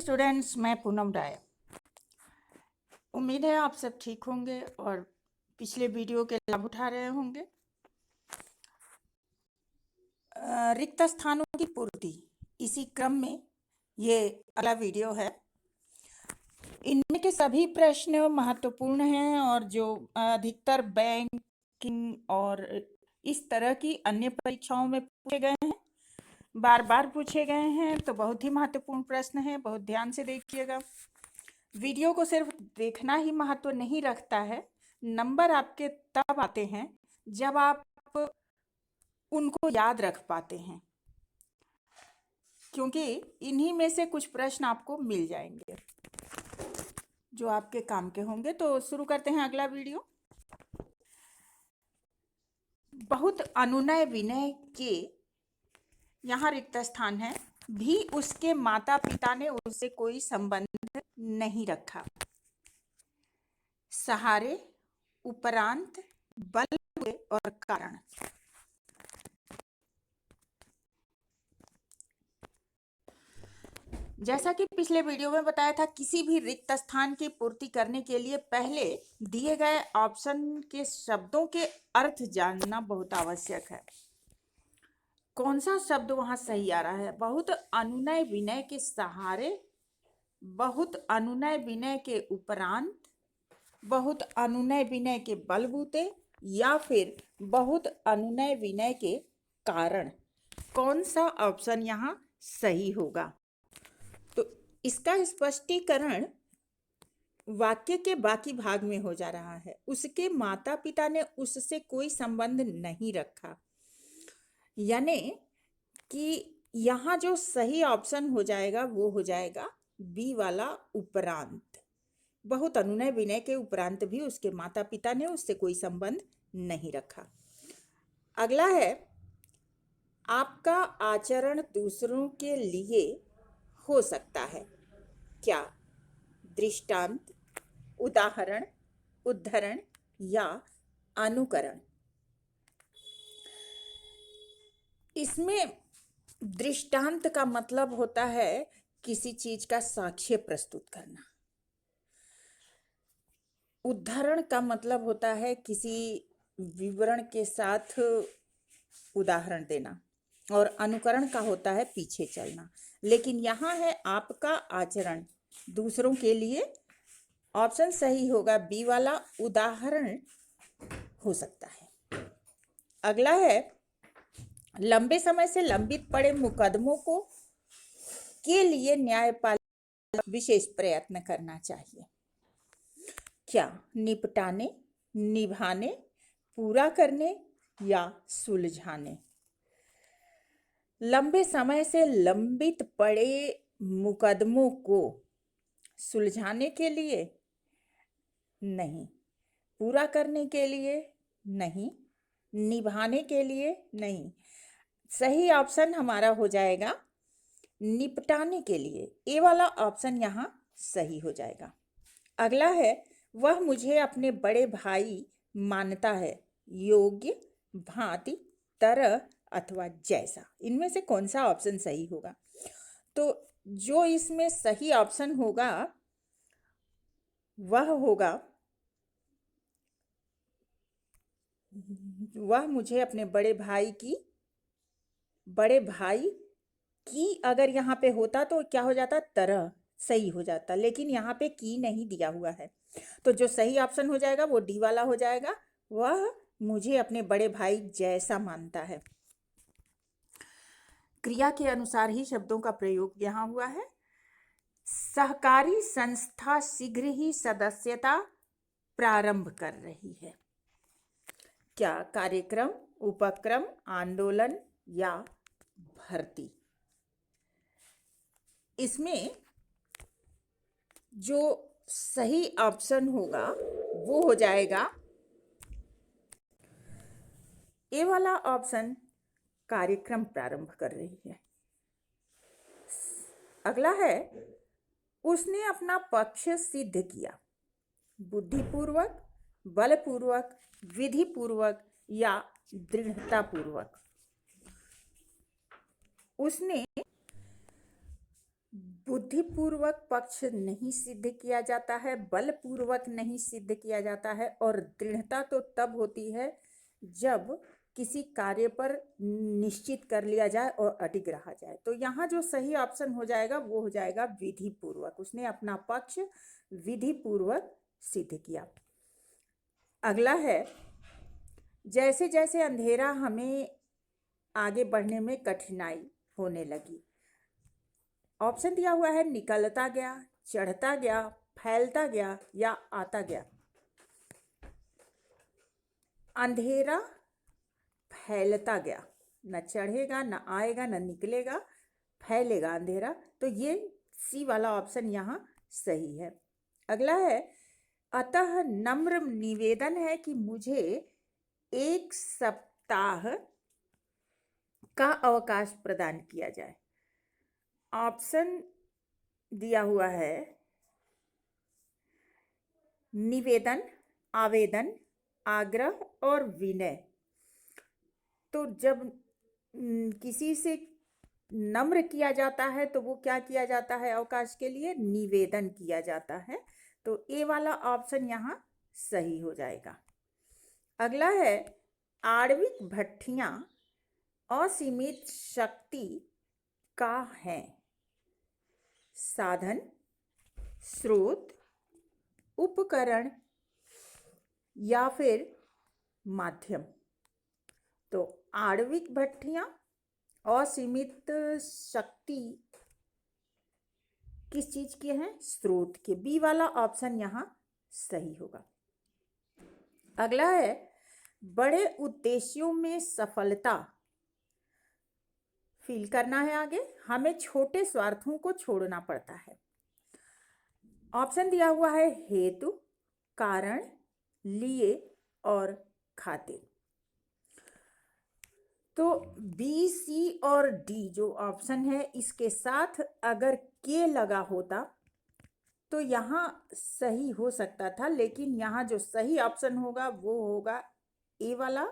Students, मैं पूनम राय। उम्मीद है आप सब ठीक होंगे और पिछले वीडियो के लाभ उठा रहे होंगे। रिक्त स्थानों की पूर्ति, इसी क्रम में ये अगला वीडियो है। इनमें के सभी प्रश्न महत्वपूर्ण हैं और जो अधिकतर बैंकिंग और इस तरह की अन्य परीक्षाओं में पूछे गए हैं, बार बार पूछे गए हैं, तो बहुत ही महत्वपूर्ण प्रश्न है। बहुत ध्यान से देखिएगा। वीडियो को सिर्फ देखना ही महत्व नहीं रखता है। नंबर आपके तब आते हैं जब आप उनको याद रख पाते हैं, क्योंकि इन्हीं में से कुछ प्रश्न आपको मिल जाएंगे जो आपके काम के होंगे। तो शुरू करते हैं अगला वीडियो। बहुत अनुनय विनय के यहाँ रिक्त स्थान है, भी उसके माता पिता ने उससे कोई संबंध नहीं रखा। सहारे, उपरांत, बल हुए और कारण। जैसा कि पिछले वीडियो में बताया था, किसी भी रिक्त स्थान की पूर्ति करने के लिए पहले दिए गए ऑप्शन के शब्दों के अर्थ जानना बहुत आवश्यक है। कौन सा शब्द वहां सही आ रहा है? बहुत अनुनय विनय के सहारे, बहुत अनुनय विनय के उपरांत, बहुत अनुनय विनय के बलबूते, या फिर बहुत अनुनय विनय के कारण। कौन सा ऑप्शन यहाँ सही होगा? तो इसका स्पष्टीकरण वाक्य के बाकी भाग में हो जा रहा है। उसके माता पिता ने उससे कोई संबंध नहीं रखा, यानी कि यहाँ जो सही ऑप्शन हो जाएगा वो हो जाएगा बी वाला, उपरांत। बहुत अनुनय विनय के उपरांत भी उसके माता पिता ने उससे कोई संबंध नहीं रखा। अगला है, आपका आचरण दूसरों के लिए हो सकता है क्या? दृष्टांत, उदाहरण, उद्धरण या अनुकरण। इसमें दृष्टांत का मतलब होता है किसी चीज का साक्ष्य प्रस्तुत करना। उद्धरण का मतलब होता है किसी विवरण के साथ उदाहरण देना, और अनुकरण का होता है पीछे चलना। लेकिन यहाँ है आपका आचरण दूसरों के लिए। ऑप्शन सही होगा बी वाला, उदाहरण हो सकता है। अगला है, लंबे समय से लंबित पड़े मुकदमों को के लिए न्यायपालिका विशेष प्रयत्न करना चाहिए क्या? निपटाने, निभाने, पूरा करने या सुलझाने। लंबे समय से लंबित पड़े मुकदमों को सुलझाने के लिए नहीं, पूरा करने के लिए नहीं, निभाने के लिए नहीं। सही ऑप्शन हमारा हो जाएगा निपटाने के लिए। ए वाला ऑप्शन यहाँ सही हो जाएगा। अगला है, वह मुझे अपने बड़े भाई मानता है। योग्य, भांति, तरह अथवा जैसा। इनमें से कौन सा ऑप्शन सही होगा? तो जो इसमें सही ऑप्शन होगा वह होगा, वह मुझे अपने बड़े भाई की अगर यहाँ पे होता तो क्या हो जाता? तरह सही हो जाता। लेकिन यहाँ पे की नहीं दिया हुआ है, तो जो सही ऑप्शन हो जाएगा वो डी वाला हो जाएगा। वह मुझे अपने बड़े भाई जैसा मानता है। क्रिया के अनुसार ही शब्दों का प्रयोग यहाँ हुआ है। सहकारी संस्था शीघ्र ही सदस्यता प्रारंभ कर रही है क्या? कार्यक्रम, उपक्रम, आंदोलन या भर्ती। इसमें जो सही ऑप्शन होगा वो हो जाएगा ए वाला ऑप्शन, कार्यक्रम प्रारंभ कर रही है। अगला है, उसने अपना पक्ष सिद्ध किया। बुद्धिपूर्वक, बलपूर्वक, विधिपूर्वक या दृढ़तापूर्वक। उसने बुद्धिपूर्वक पक्ष नहीं सिद्ध किया जाता है, बलपूर्वक नहीं सिद्ध किया जाता है, और दृढ़ता तो तब होती है जब किसी कार्य पर निश्चित कर लिया जाए और अडिग रहा जाए। तो यहाँ जो सही ऑप्शन हो जाएगा वो हो जाएगा विधि पूर्वक। उसने अपना पक्ष विधि पूर्वक सिद्ध किया। अगला है, जैसे जैसे अंधेरा हमें आगे बढ़ने में कठिनाई होने लगी। ऑप्शन दिया हुआ है निकलता गया, चढ़ता गया, फैलता गया या आता गया। अंधेरा फैलता गया, न चढ़ेगा, न आएगा, न निकलेगा, फैलेगा अंधेरा। तो ये सी वाला ऑप्शन यहाँ सही है। अगला है, अतः नम्र निवेदन है कि मुझे 1 सप्ताह का अवकाश प्रदान किया जाए। ऑप्शन दिया हुआ है निवेदन, आवेदन, आग्रह और विनय। तो जब किसी से नम्र किया जाता है तो वो क्या किया जाता है अवकाश के लिए? निवेदन किया जाता है। तो ए वाला ऑप्शन यहाँ सही हो जाएगा। अगला है, आणविक भट्ठियाँ असीमित शक्ति का है साधन, स्रोत, उपकरण या फिर माध्यम। तो आणविक भट्ठियाँ असीमित शक्ति किस चीज के हैं? स्रोत के। बी वाला ऑप्शन यहाँ सही होगा। अगला है, बड़े उद्देश्यों में सफलता फील करना है आगे, हमें छोटे स्वार्थों को छोड़ना पड़ता है। ऑप्शन दिया हुआ है हेतु, कारण, लिए और खातिर। तो बी, सी और डी जो ऑप्शन है इसके साथ अगर के लगा होता तो यहाँ सही हो सकता था, लेकिन यहाँ जो सही ऑप्शन होगा वो होगा ए वाला,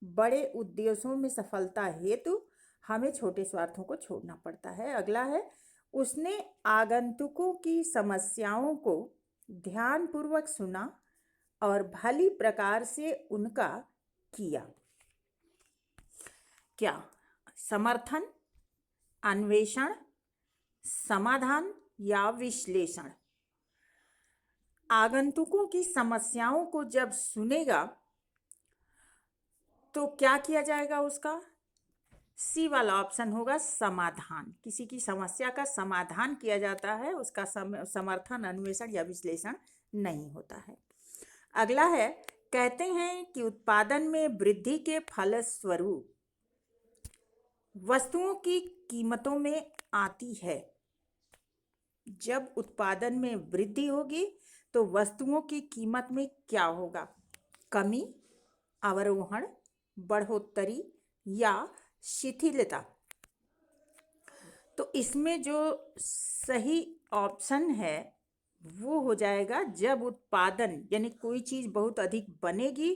बड़े उद्देश्यों में सफलता हेतु हमें छोटे स्वार्थों को छोड़ना पड़ता है। अगला है, उसने आगंतुकों की समस्याओं को ध्यानपूर्वक सुना और भली प्रकार से उनका किया क्या? समर्थन, अन्वेषण, समाधान या विश्लेषण। आगंतुकों की समस्याओं को जब सुनेगा तो क्या किया जाएगा उसका? सी वाला ऑप्शन होगा समाधान। किसी की समस्या का समाधान किया जाता है, उसका समर्थन, अन्वेषण या विश्लेषण नहीं होता है। अगला है, कहते हैं कि उत्पादन में वृद्धि के फलस्वरूप वस्तुओं की कीमतों में आती है। जब उत्पादन में वृद्धि होगी तो वस्तुओं की कीमत में क्या होगा? कमी, अवरोहण, बढ़ोतरी या शिथिलता। तो इसमें जो सही ऑप्शन है वो हो जाएगा, जब उत्पादन यानी कोई चीज़ बहुत अधिक बनेगी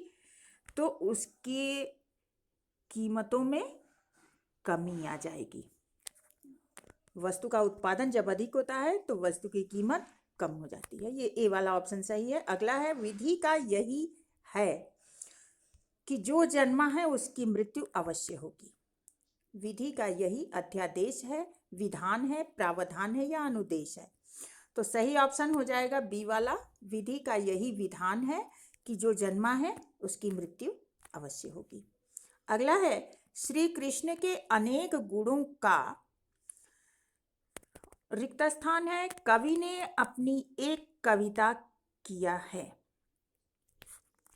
तो उसकी कीमतों में कमी आ जाएगी। वस्तु का उत्पादन जब अधिक होता है तो वस्तु की कीमत कम हो जाती है। ये ए वाला ऑप्शन सही है। अगला है, विधि का यही है कि जो जन्मा है उसकी मृत्यु अवश्य होगी। विधि का यही अध्यादेश है, विधान है, प्रावधान है या अनुदेश है। तो सही ऑप्शन हो जाएगा बी वाला, विधि का यही विधान है कि जो जन्मा है उसकी मृत्यु अवश्य होगी। अगला है, श्री कृष्ण के अनेक गुणों का रिक्त स्थान है, कवि ने अपनी एक कविता किया है।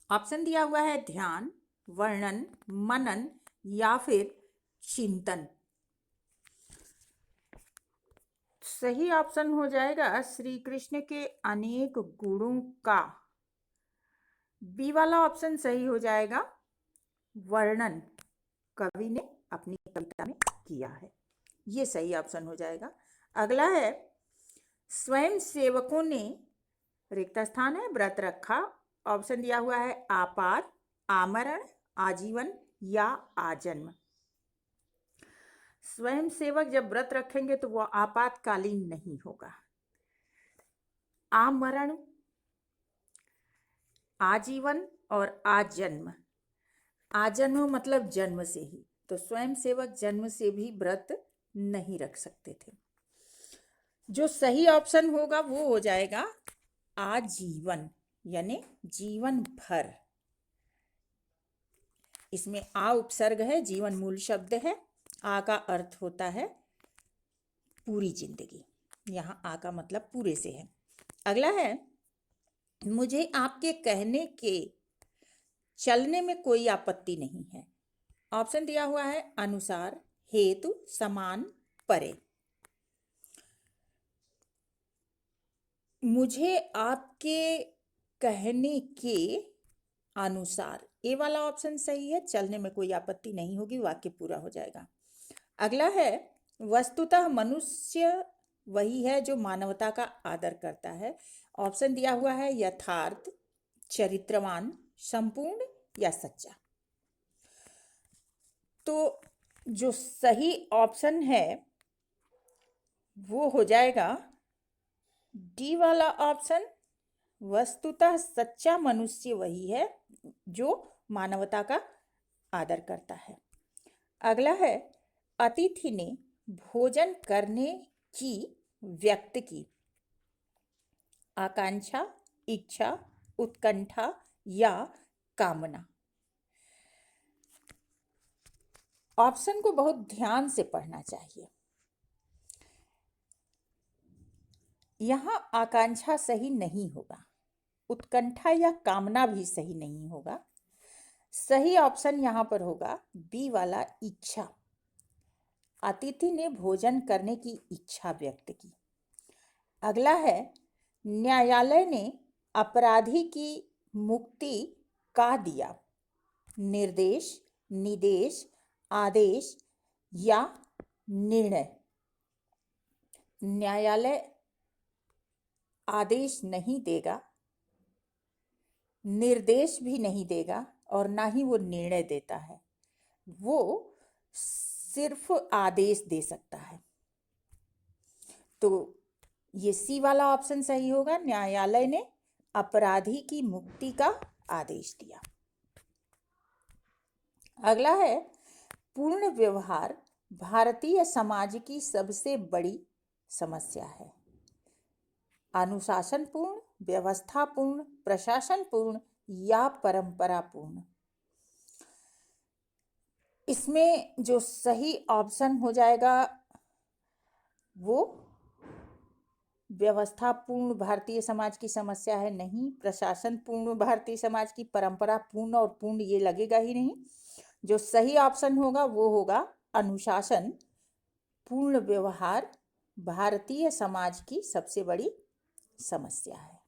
ऑप्शन दिया हुआ है ध्यान, वर्णन, मनन या फिर चिंतन। सही ऑप्शन हो जाएगा श्री कृष्ण के अनेक गुणों का। बी वाला ऑप्शन सही हो जाएगा, वर्णन कवि ने अपनी कविता में किया है। ये सही ऑप्शन हो जाएगा। अगला है, स्वयं सेवकों ने रिक्त स्थान है व्रत रखा। ऑप्शन दिया हुआ है आपात, आमरण, आजीवन या आजन्म। स्वयं सेवक जब व्रत रखेंगे तो वो आपातकालीन नहीं होगा। आमरण, आजीवन और आजन्म। आजन्म मतलब जन्म से ही, तो स्वयं सेवक जन्म से भी व्रत नहीं रख सकते थे। जो सही ऑप्शन होगा वो हो जाएगा आजीवन, यानी जीवन भर। इसमें आ उपसर्ग है, जीवन मूल शब्द है, आ का अर्थ होता है पूरी जिंदगी। यहाँ आ का मतलब पूरे से है। अगला है, मुझे आपके कहने के चलने में कोई आपत्ति नहीं है। ऑप्शन दिया हुआ है अनुसार, हेतु, समान, परे। मुझे आपके कहने के अनुसार, ए वाला ऑप्शन सही है, चलने में कोई आपत्ति नहीं होगी, वाक्य पूरा हो जाएगा। अगला है, वस्तुतः मनुष्य वही है जो मानवता का आदर करता है। ऑप्शन दिया हुआ है यथार्थ, चरित्रवान, संपूर्ण या सच्चा। तो जो सही ऑप्शन है वो हो जाएगा डी वाला ऑप्शन, वस्तुतः सच्चा मनुष्य वही है जो मानवता का आदर करता है। अगला है, अतिथि ने भोजन करने की व्यक्त की आकांक्षा, इच्छा, उत्कंठा या कामना। ऑप्शन को बहुत ध्यान से पढ़ना चाहिए। यहाँ आकांक्षा सही नहीं होगा, उत्कंठा या कामना भी सही नहीं होगा। सही ऑप्शन यहाँ पर होगा बी वाला, इच्छा। अतिथि ने भोजन करने की इच्छा व्यक्त की। अगला है, न्यायालय ने अपराधी की मुक्ति का दिया निर्देश, निदेश, आदेश या निर्णय। न्यायालय आदेश नहीं देगा, निर्देश भी नहीं देगा और ना ही वो निर्णय देता है, वो सिर्फ आदेश दे सकता है। तो ये सी वाला ऑप्शन सही होगा, न्यायालय ने अपराधी की मुक्ति का आदेश दिया। अगला है, पूर्ण व्यवहार भारतीय समाज की सबसे बड़ी समस्या है। अनुशासनपूर्ण, व्यवस्थापूर्ण, प्रशासनपूर्ण या परंपरापूर्ण। इसमें जो सही ऑप्शन हो जाएगा वो व्यवस्थापूर्ण भारतीय समाज की समस्या है, नहीं। प्रशासनपूर्ण भारतीय समाज की, परंपरापूर्ण और पूर्ण ये लगेगा ही नहीं। जो सही ऑप्शन होगा वो होगा अनुशासन पूर्ण व्यवहार भारतीय समाज की सबसे बड़ी समस्या है।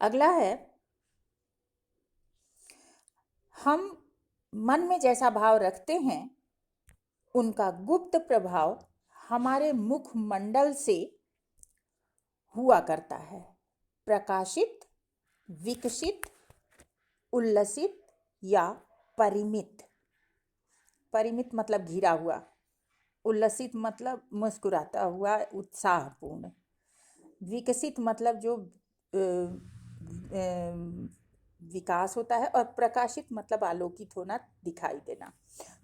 अगला है, हम मन में जैसा भाव रखते हैं उनका गुप्त प्रभाव हमारे मुखमंडल से हुआ करता है। प्रकाशित, विकसित, उल्लसित या परिमित। परिमित मतलब घिरा हुआ, उल्लसित मतलब मुस्कुराता हुआ, उत्साहपूर्ण। विकसित मतलब जो विकास होता है, और प्रकाशित मतलब आलोकित होना, दिखाई देना।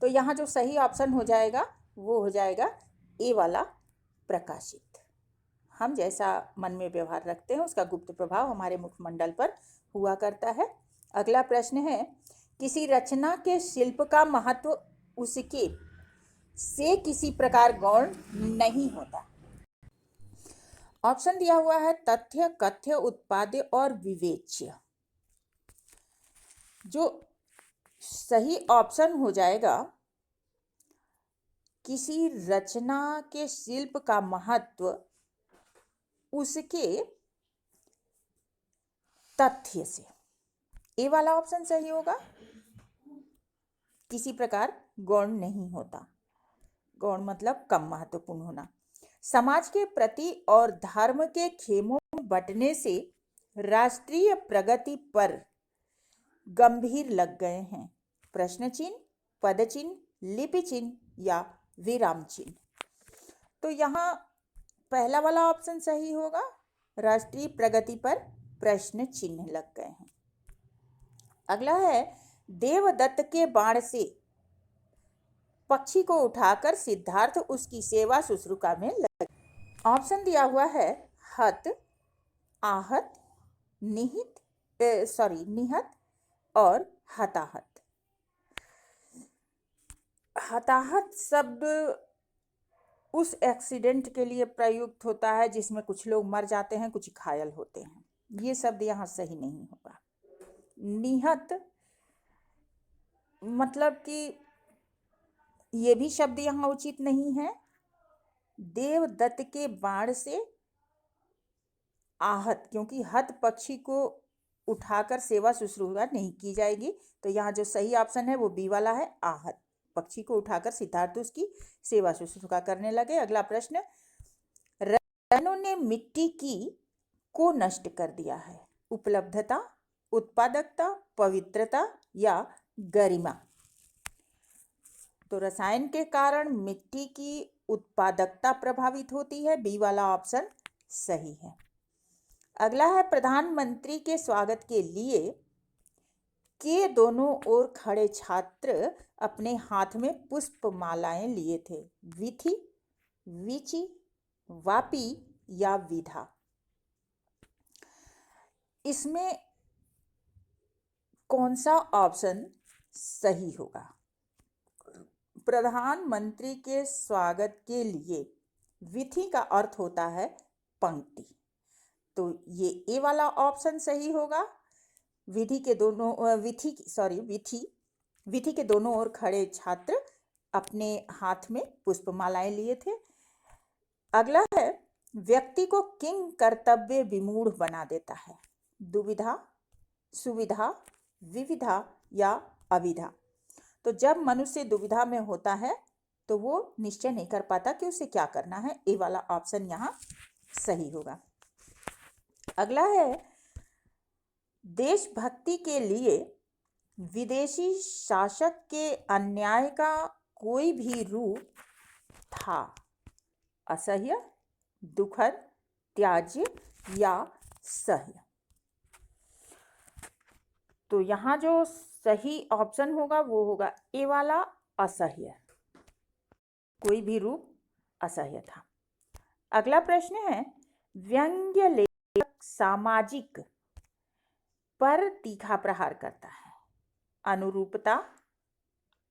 तो यहाँ जो सही ऑप्शन हो जाएगा वो हो जाएगा ए वाला, प्रकाशित। हम जैसा मन में व्यवहार रखते हैं उसका गुप्त प्रभाव हमारे मुखमंडल पर हुआ करता है। अगला प्रश्न है, किसी रचना के शिल्प का महत्व उसके से किसी प्रकार गौण नहीं होता। ऑप्शन दिया हुआ है तथ्य, कथ्य, उत्पाद्य और विवेच्य। जो सही ऑप्शन हो जाएगा, किसी रचना के शिल्प का महत्व उसके तथ्य से। ए वाला ऑप्शन सही होगा, किसी प्रकार गौण नहीं होता। गौण मतलब कम महत्वपूर्ण होना। समाज के प्रति और धर्म के खेमों में बंटने से राष्ट्रीय प्रगति पर गंभीर लग गए हैं। प्रश्न चिन्ह, पद चिन्ह, लिपि चिन्ह या विराम चिन्ह। तो यहाँ पहला वाला ऑप्शन सही होगा, राष्ट्रीय प्रगति पर प्रश्न चिन्ह लग गए हैं। अगला है, देवदत्त के बाण से पक्षी को उठाकर सिद्धार्थ उसकी सेवा शुश्रूषा में लगे। ऑप्शन दिया हुआ है हत, आहत, निहत और हताहत। हताहत शब्द उस एक्सीडेंट के लिए प्रयुक्त होता है जिसमें कुछ लोग मर जाते हैं, कुछ घायल होते हैं। ये शब्द यहाँ सही नहीं होगा। निहत मतलब कि ये भी शब्द यहाँ उचित नहीं है। देवदत्त के बाण से आहत, क्योंकि हत पक्षी को उठाकर सेवा शुश्रूषा नहीं की जाएगी, तो यहाँ जो सही ऑप्शन है वो बी वाला है, आहत। पक्षी को उठाकर सिद्धार्थ उसकी सेवा शुश्रूषा करने लगे। अगला प्रश्न, रैनों ने मिट्टी को नष्ट कर दिया है। उपलब्धता, उत्पादकता, पवित्रता या गरिमा। तो रसायन के कारण मिट्टी की उत्पादकता प्रभावित होती है, बी वाला ऑप्शन सही है। अगला है, प्रधानमंत्री के स्वागत के लिए के दोनों ओर खड़े छात्र अपने हाथ में पुष्प मालाएं लिए थे। विथि, विचि, वापी या विधा। इसमें कौन सा ऑप्शन सही होगा? प्रधानमंत्री के स्वागत के लिए विथि का अर्थ होता है पंक्ति, तो ये ए वाला ऑप्शन सही होगा। विधि के दोनों ओर खड़े छात्र अपने हाथ में पुष्पमालाएं लिए थे। अगला है, व्यक्ति को किंग कर्तव्य विमूढ़ बना देता है। दुविधा, सुविधा, विविधा या अविधा। तो जब मनुष्य दुविधा में होता है तो वो निश्चय नहीं कर पाता कि उसे क्या करना है। ए वाला ऑप्शन यहाँ सही होगा। अगला है, देशभक्ति के लिए विदेशी शासक के अन्याय का कोई भी रूप था। असह्य, दुखद, त्याज्य या सह्य। तो यहाँ जो सही ऑप्शन होगा वो होगा ए वाला, असह्य। कोई भी रूप असह्य था। अगला प्रश्न है, व्यंग्य लेखक सामाजिक पर तीखा प्रहार करता है। अनुरूपता,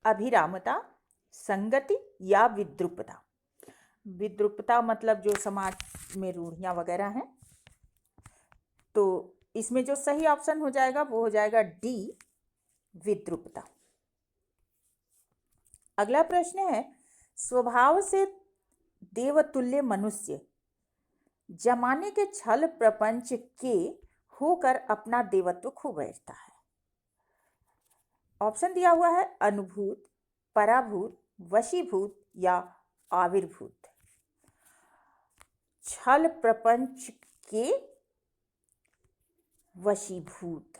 अभिरामता, संगति या विद्रूपता। विद्रूपता मतलब जो समाज में रूढ़ियां वगैरह हैं। तो इसमें जो सही ऑप्शन हो जाएगा वो हो जाएगा डी, विद्रूपता। अगला प्रश्न है, स्वभाव से देवतुल्य मनुष्य जमाने के छल प्रपंच के होकर अपना देवत्व खो बैठता है। ऑप्शन दिया हुआ है अनुभूत, पराभूत, वशीभूत या आविर्भूत। छल प्रपंच के वशीभूत,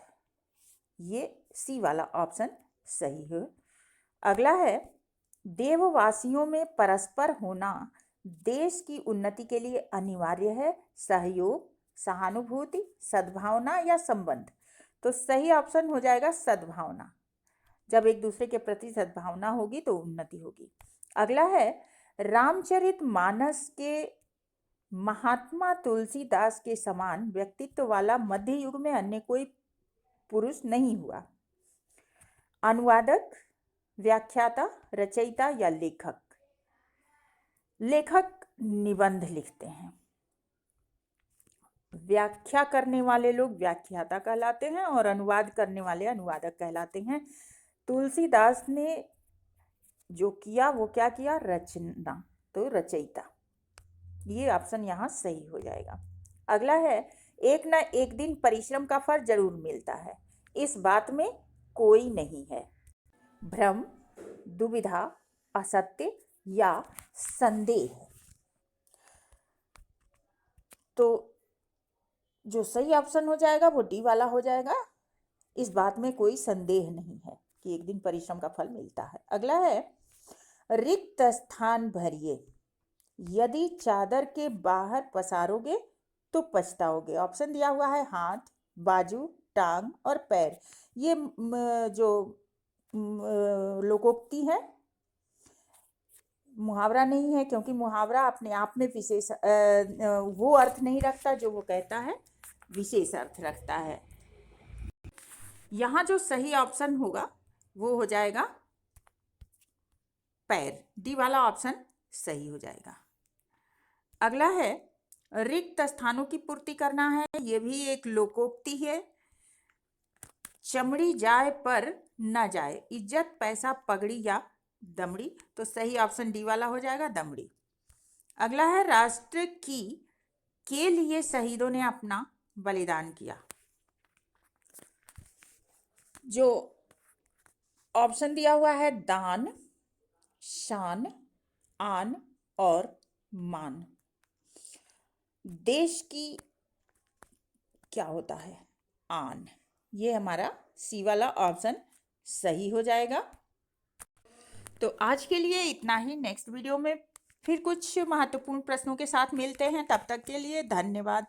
ये सी वाला ऑप्शन सही है। अगला है, देववासियों में परस्पर होना देश की उन्नति के लिए अनिवार्य है। सहयोग, सहानुभूति, सद्भावना या संबंध। तो सही ऑप्शन हो जाएगा सद्भावना। जब एक दूसरे के प्रति सद्भावना होगी तो उन्नति होगी। अगला है, रामचरितमानस के महात्मा तुलसीदास के समान व्यक्तित्व वाला मध्य युग में अन्य कोई पुरुष नहीं हुआ। अनुवादक, व्याख्याता, रचयिता या लेखक। लेखक निबंध लिखते हैं, व्याख्या करने वाले लोग व्याख्याता कहलाते हैं और अनुवाद करने वाले अनुवादक कहलाते हैं। तुलसीदास ने जो किया वो क्या किया? रचना, तो रचयिता। ये ऑप्शन यहाँ सही हो जाएगा। अगला है, एक न एक दिन परिश्रम का फल जरूर मिलता है, इस बात में कोई नहीं है। भ्रम, दुविधा, असत्य या संदेह। तो जो सही ऑप्शन हो जाएगा वो डी वाला हो जाएगा। इस बात में कोई संदेह नहीं है कि एक दिन परिश्रम का फल मिलता है। अगला है, रिक्त स्थान भरिए, यदि चादर के बाहर पसारोगे तो पछताओगे। ऑप्शन दिया हुआ है हाथ, बाजू, टांग और पैर। ये जो लोकोक्ति है, मुहावरा नहीं है, क्योंकि मुहावरा अपने आप में विशेष वो अर्थ नहीं रखता जो वो कहता है, विशेष अर्थ रखता है। यहाँ जो सही ऑप्शन होगा वो हो जाएगा पैर। डी वाला ऑप्शन सही हो जाएगा। अगला है रिक्त स्थानों की पूर्ति करना है। ये भी एक लोकोक्ति है। चमड़ी जाए पर न जाए, इज्जत, पैसा, पगड़ी या दमड़ी। तो सही ऑप्शन डी वाला हो जाएगा, दमड़ी। अगला है राष्ट्र की के लिए शहीदों ने अपना बलिदान किया। जो ऑप्शन दिया हुआ है दान, शान, आन और मान। देश की क्या होता है, आन। ये हमारा सी वाला ऑप्शन सही हो जाएगा। तो आज के लिए इतना ही। नेक्स्ट वीडियो में फिर कुछ महत्वपूर्ण प्रश्नों के साथ मिलते हैं। तब तक के लिए धन्यवाद।